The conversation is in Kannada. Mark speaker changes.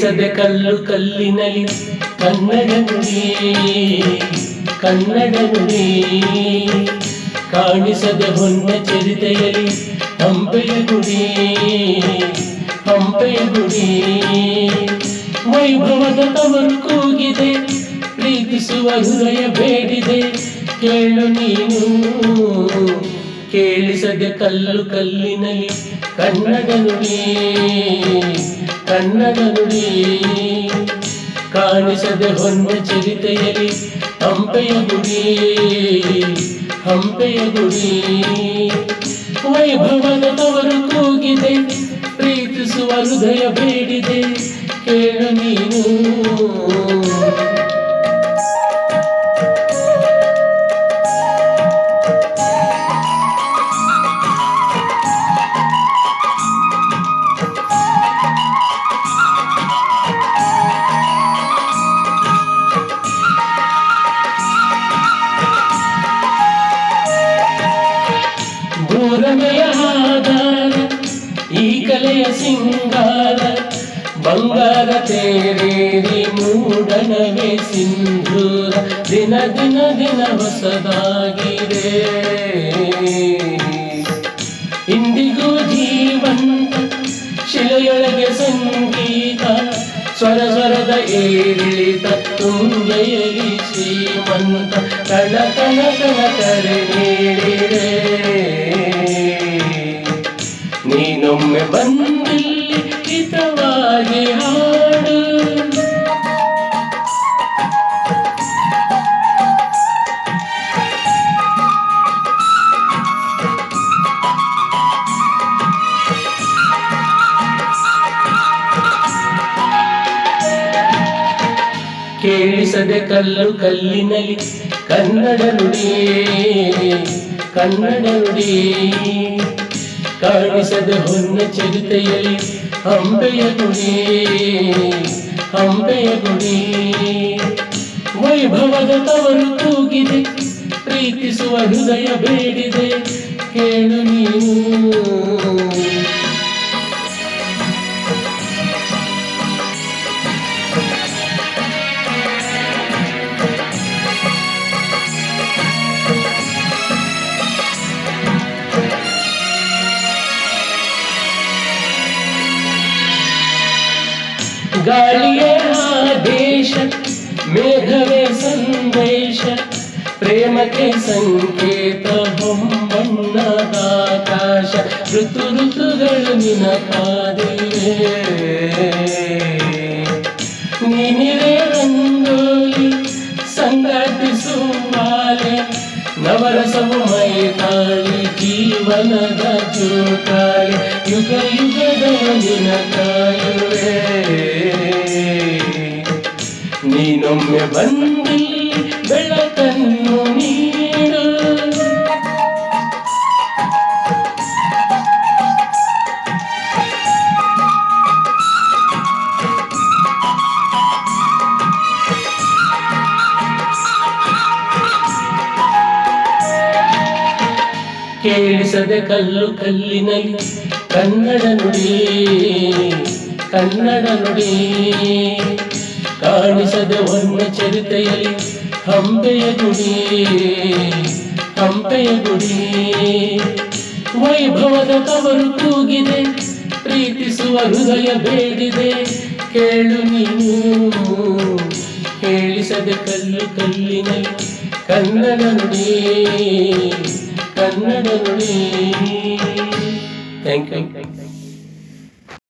Speaker 1: ಕೇಳಿಸದೆ ಕಲ್ಲು ಕಲ್ಲಿನಲ್ಲಿ ಕನ್ನಡ ನುಡಿ ಕನ್ನಡ ನುಡಿ ಕಾಣಿಸದೆ ಹೊನ್ನ ಚರಿತೆಯಲ್ಲಿ ಹಂಪೆಯ ಗುಡಿ ಹಂಪೆಯ ಗುಡಿ ವೈಭವದ ತವರು ಕೂಗಿದೆ ಪ್ರೀತಿಸುವ ಹೃದಯ ಬೇಡಿದೆ ಕೇಳು ನೀನು ಕೇಳಿಸದೆ ಕಲ್ಲು ಕಲ್ಲಿನಲ್ಲಿ ಕನ್ನಡ ನುಡಿ ಕನ್ನಡ ನುಡಿ ಕಾಣಿಸದೆ ಹೊನ್ನ ಚರಿತೆಯಲ್ಲಿ ಹಂಪೆಯ ಗುಡಿ ಹಂಪೆಯ ಗುಡಿ ವೈಭವದ ತವರು ಕೂಗಿದೆ ಪ್ರೀತಿಸುವ ಹೃದಯ ಬೇಡಿದೆ ಕೇಳು ನೀನು ಭೂರಮೆಯ ಆಧಾರ ಈ ಕಲೆಯ ಸಿಂಗಾರ ಬಂಗಾರ ತೇರೇರಿ ಮೂಡಣವೇ ಸಿಂಧೂರ ದಿನ ದಿನ ದಿನ ಹೊಸದಾಗಿದೆ ಇಂದಿಗೂ ಜೀವಂತ ಶಿಲೆಯೊಳಗೆ ಸಂಗೀತ ಸ್ವರ ಸ್ವರದ ಏರಿಳಿತ ತುಂಗೆಯಲಿ ಶ್ರೀಮಂತ ಕಣ ಕಣ ಕಣ ಕರೆ ನೀಡಿರೆ ನೀನೊಮ್ಮೆ ಬಂದಿಲ್ಲಿ ಹಿತವಾಗಿ ಹಾಡು ಕೇಳಿಸದೆ ಕಲ್ಲು ಕಲ್ಲಿನಲ್ಲಿ ಕನ್ನಡ ನುಡಿ ಕನ್ನಡ ನುಡಿ ಕಾಣಿಸದೆ ಹೊನ್ನ ಚರಿತೆಯಲ್ಲಿ ಹಂಪೆಯ ಗುಡಿ ಹಂಪೆಯ ಗುಡಿ ವೈಭವದ ತವರು ಕೂಗಿದೆ ಪ್ರೀತಿಸುವ ಹೃದಯ ಬೇಡಿದೆ ಕೇಳು ನೀನು ಗಾಳಿಯೇ ಆದೇಶ ಮೇಘವೇ ಸಂದೇಶ ಪ್ರೇಮಕ್ಕೆ ಸಂಕೇತ ಹೊಂಬಣ್ಣದ ಆಕಾಶ ಋತು ಋತುಗಳು ನಿನ ಕಾದಿವೆ ನೀನಿರೇ ರಂಗೋಲಿ ಸಂಗತಿಸುವಾಲೆ ನವರಸವು ಮೈತಾಳಿ ಜೀವನದ ಜೋಕಾಲಿ ಯುಗ ಯುಗದ ನಿನ ಕಾಯುವೆ ನೀನೊಮ್ಮೆ ಬಂದಿ ಬೆಳಕನ್ನು ನೀಡು ಕೇಳಿಸದೆ ಕಲ್ಲು ಕಲ್ಲಿನಲ್ಲಿ ಕನ್ನಡ ನುಡಿ ಕನ್ನಡ ನುಡಿ ಕಾಣಿಸದೆ ಹೊನ್ನ ಚರಿತೆಯಲ್ಲಿ ಹಂಪೆಯ ಗುಡಿ ಹಂಪೆಯ ಗುಡಿ ವೈಭವದ ತವರು ಕೂಗಿದೆ ಪ್ರೀತಿಸುವ ಹೃದಯ ಬೇಡಿದೆ ಕೇಳು ನೀನು ಕೇಳಿಸದೆ ಕಲ್ಲು ಕಲ್ಲಿನಲ್ಲಿ ಕನ್ನಡ ನುಡಿ ಕನ್ನಡ ನುಡಿ ಥ್ಯಾಂಕ್ ಯು